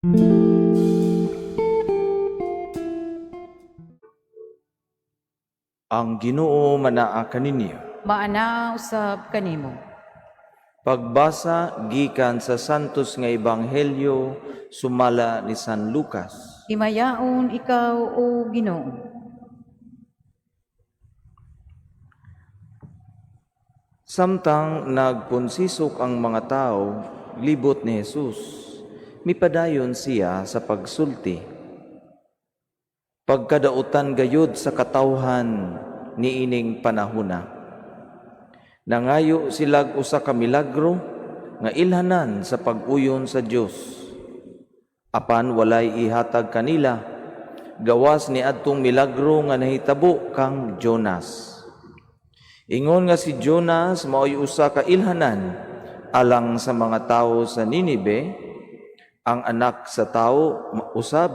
Ang Ginoo manaa kaninyo. Maana usab kanimo. Pagbasa gikan sa santos nga ebanghelyo sumala ni San Lucas. Himayaon ikaw o Ginoo. Samtang nagpunsisok ang mga tao, libot ni Jesus, mipadayon siya sa pagsulti. Pagkadautan gayud sa katawhan ni ining panahuna. Nangayo silag usa ka milagro nga ilhanan sa pag-uyon sa Dios. Apan walay ihatag kanila gawas ni adtong milagro nga nahitabo kang Jonas. Ingon nga si Jonas mao'y usa ka ilhanan alang sa mga tawo sa Ninibe. Ang anak sa tawo usab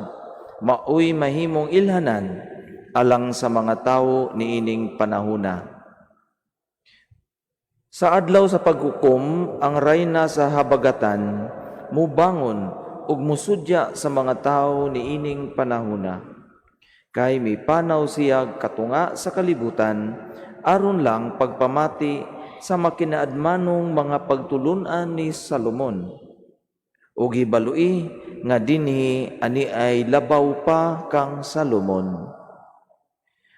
mao'y mahimong ilhanan alang sa mga tawo niining panahuna. Sa adlaw sa paghukom, ang rayna sa habagatan mubangon ug musudya sa mga tawo niining panahuna. Kay mipanaw siya katunga sa kalibutan aron lang pagpamati sa makinaadmanong mga pagtulunan ni Salomon. Ug hibalui nga dinhi ani ay labaw pa kang Salomon.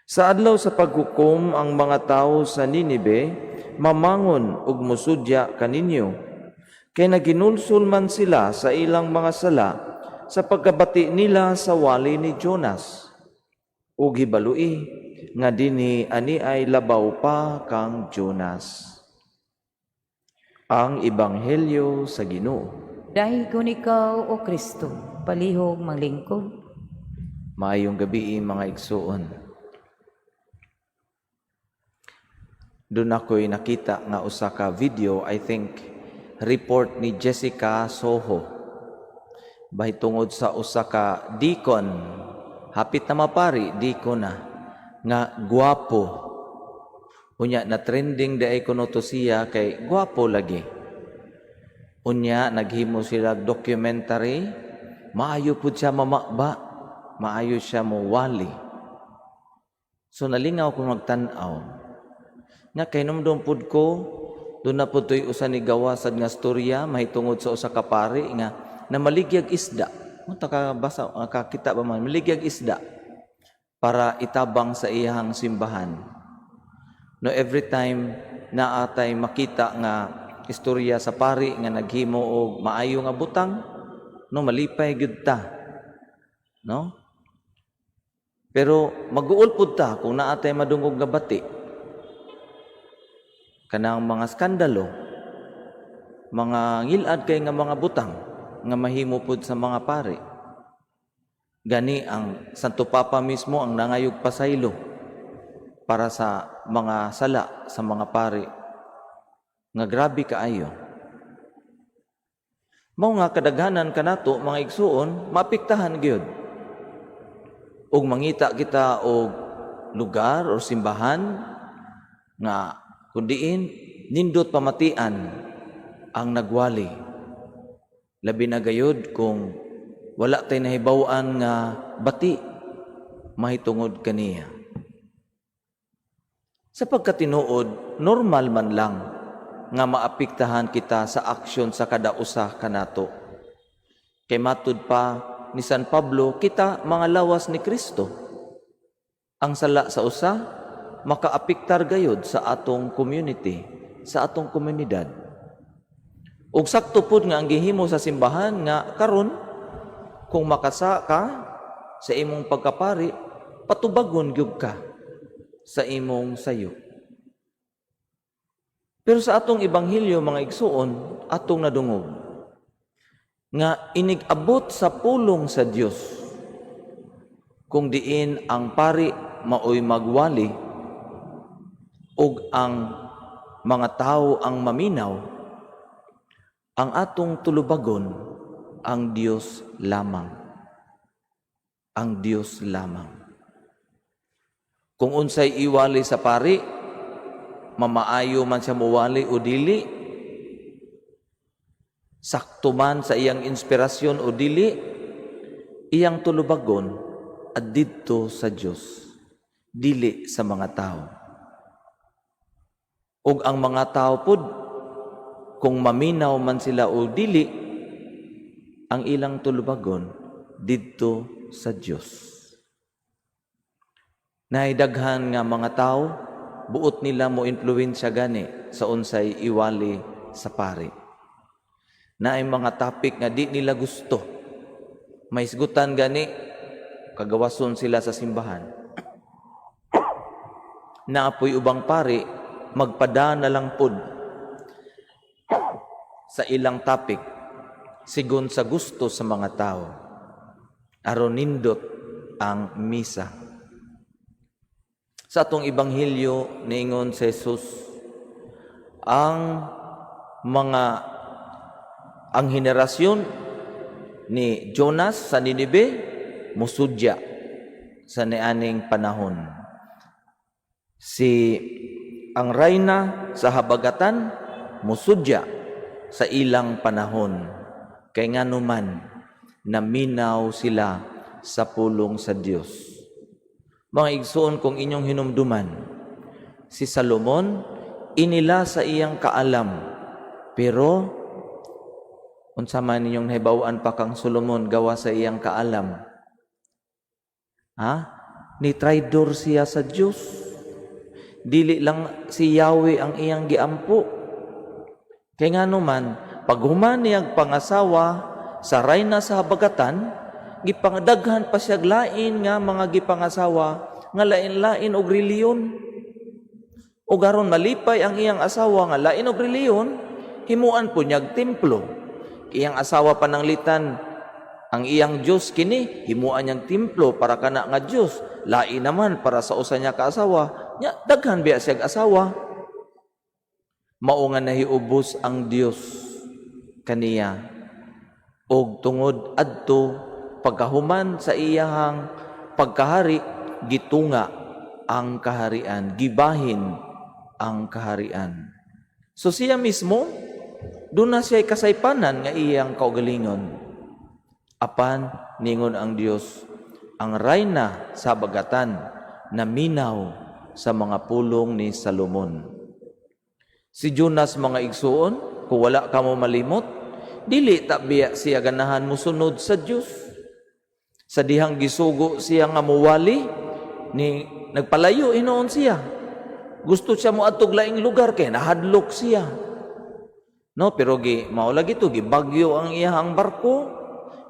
Sa adlaw sa paghukom, ang mga tawo sa Ninibe mamangon ug musudya kaninyo, kay naginulsol man sila sa ilang mga sala sa pagkabati nila sa wali ni Jonas. Ug hibalui nga dinhi ani ay labaw pa kang Jonas. Ang Ebanghelyo sa Ginoo. Dahigon ikaw o Kristo, palihog manglingkod. Maayong gabi mga igsuon. Doon ako'y nakita nga usa ka video, I think, report ni Jessica Soho. Bahitungod sa usa ka deacon, hapit na mapari, deacon na, nga guwapo. Unya na trending daay kuno to siya kay guwapo lagi. Unya naghimo sila documentary, maayo pud siya mamakba, maayo siya mowali. So nalingaw ko magtan-aw. Nga kay numdum pud ko, doon na pud to'y usa ni gawasad nga storya mahitungod sa usa ka pari nga na maligyag isda. Unta ka basa kakita ba man maligyag isda para itabang sa iyang simbahan. No, every time na atay makita nga istorya sa pari nga naghimo og maayo nga butang, no, malipay gyud ta. No? Pero mag-uul pud ta kung naatay madungog nga bati. Kanang mga skandalo, mga ngilad kay nga mga butang nga mahimo pud sa mga pari. Gani ang Santo Papa mismo ang nangayog pasaylo para sa mga sala sa mga pari. Nga grabe kaayo. Mao nga kadaghanan kanato mga igsuon maapektahan gyud. Ug mangita kita og lugar o simbahan nga kundiin nindot pamatian ang nagwali. Labi na gayud kung wala tay nahibaw-an nga bati mahitungod kaniya. Sa pagkatinuod, normal man lang nga maapektahan kita sa aksyon sa kada usa kanato. Kay matud pa ni San Pablo, kita mga lawas ni Kristo. Ang sala sa usa makaapektar gayud sa atong community, sa atong komunidad. Ug sakto pud nga ang gihimo sa simbahan nga karon kung makasa ka sa imong pagkapari, patubagon gyud ka sa imong sayo. Pero sa atong ebanghelyo mga igsuon, atong nadungog nga inigabot sa pulong sa Dios kung diin ang pari maoy magwali ug ang mga tao ang maminaw, ang atong tulubagon ang Dios lamang. Ang Dios lamang. Kung unsay iwali sa pari, mamaayo man siya muwali o dili, sakto man sa iyang inspirasyon o dili, iyang tulubagon adidto sa Dios, dili sa mga tao. Ug ang mga tao pud kung maminaw man sila o dili, ang ilang tulubagon didto sa Dios. Naidaghan nga mga tao, buot nila mo influensya gani sa unsay iwali sa pari. Naay mga topic nga di nila gusto. May isgutan gani, kagawason sila sa simbahan. Naapoy ubang pari, magpada na lang pud sa ilang topic sigon sa gusto sa mga tao. Aron nindot ang misa. Sa atong ibanghilyo niingon si Jesus, ang henerasyon ni Jonas sa Ninibe musudya sa nianing panahon. Ang rayna sa habagatan musudya sa ilang panahon. Kay nganuman naminaw sila sa pulong sa Dios. Mga igsoon kung inyong hinumduman, si Salomon inila sa iyang kaalam, pero unsa man ninyong nahibaw-an pa kang Solomon gawa sa iyang kaalam? Ni traidor siya sa Dios. Dili lang si Yahweh ang iyang giampo. Kay nganuman pag human niyang pangasawa sa rayna sa habagatan, gipangdaghan pa siya lain nga mga gipangasawa nga lain-lain og reliyon. O garon malipay ang iyang asawa nga lain og reliyon, himuan po niyag templo. Iyang asawa pananglitan ang iyang Dios kini, himuan niyang templo para kana nga Dios. Lain naman para sa usa niya ka asawa, nya daghan biya siya asawa. Mao nga nahiubos ang Dios kaniya. Og tungod adto pagkahuman sa iyahang pagkahari, gitunga ang kaharian, gibahin ang kaharian. So siya mismo, doon na siya kasaypanan nga iyang kaugalingon. Apan, ningon ang Dios, ang rayna sa bagatan na minaw sa mga pulong ni Salomon. Si Jonas mga igsuon, kung wala ka mo malimot, dili tabiya siya ganahan musunod sa Dios. Sa dihang gisugo siya nga muwali, nagpalayo inoon siya. Gusto siya mo atog laing lugar kay nahadlok siya. No, pero maula gito gibagyo ang iyang barko,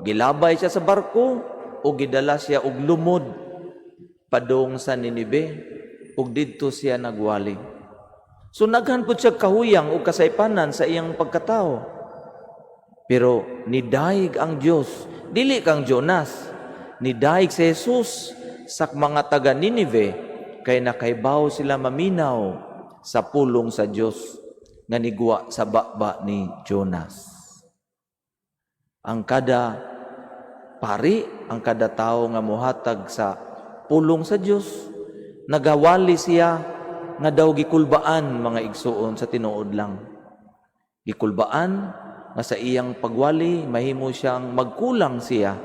gilabay siya sa barko o gidala siya og lumod padong sa Ninibe ug didto siya nagwali. So naghan pud siya kahuyang og kasaypanan sa iyang pagkatao. Pero nidayeg ang Dios, dili kang Jonas. Nidayeg si Jesus sa mga taga Ninive kay nakaibaw sila maminaw sa pulong sa Dios nga nigwa sa baba ni Jonas. Ang kada pari, ang kada tao nga mohatag sa pulong sa Dios, nagawali siya nga daw gikulbaan mga igsuon sa tinuod lang. Gikulbaan nga sa iyang pagwali mahimo siyang magkulang siya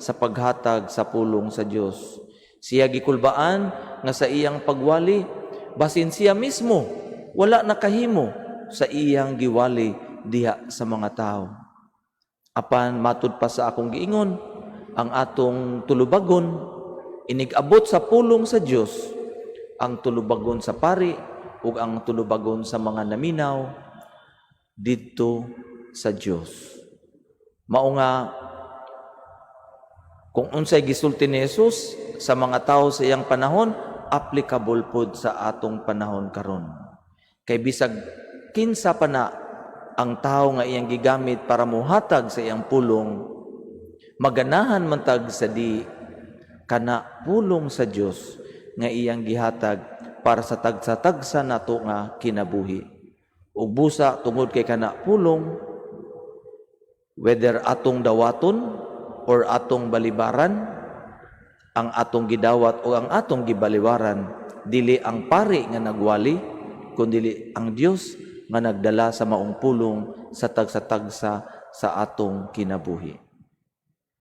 sa paghatag sa pulong sa Dios. Siya gikulbaan nga sa iyang pagwali basin siya mismo wala nakahimo sa iyang giwali diha sa mga tao. Apan matud pa sa akong giingon, ang atong tulubagon inigabot sa pulong sa Dios, ang tulubagon sa pari ug ang tulubagon sa mga naminaw didto sa Dios. Mao nga kung unsay gisulti ni Jesus sa mga tao sa iyang panahon, applicable pod sa atong panahon karon. Kay bisag kinsa pa na ang tao nga iyang gigamit para mohatag sa iyang pulong, maganahan man tag sa di kana pulong sa Dios nga iyang gihatag para sa tagsa-tagsa nato nga kinabuhi. Ug busa tungod kay kana pulong, whether atong dawaton or atong balibaran, ang atong gidawat o ang atong gibaliwaran, dili ang pari nga nagwali, kundi ang Dios nga nagdala sa maong pulong sa tagsa-tagsa sa atong kinabuhi.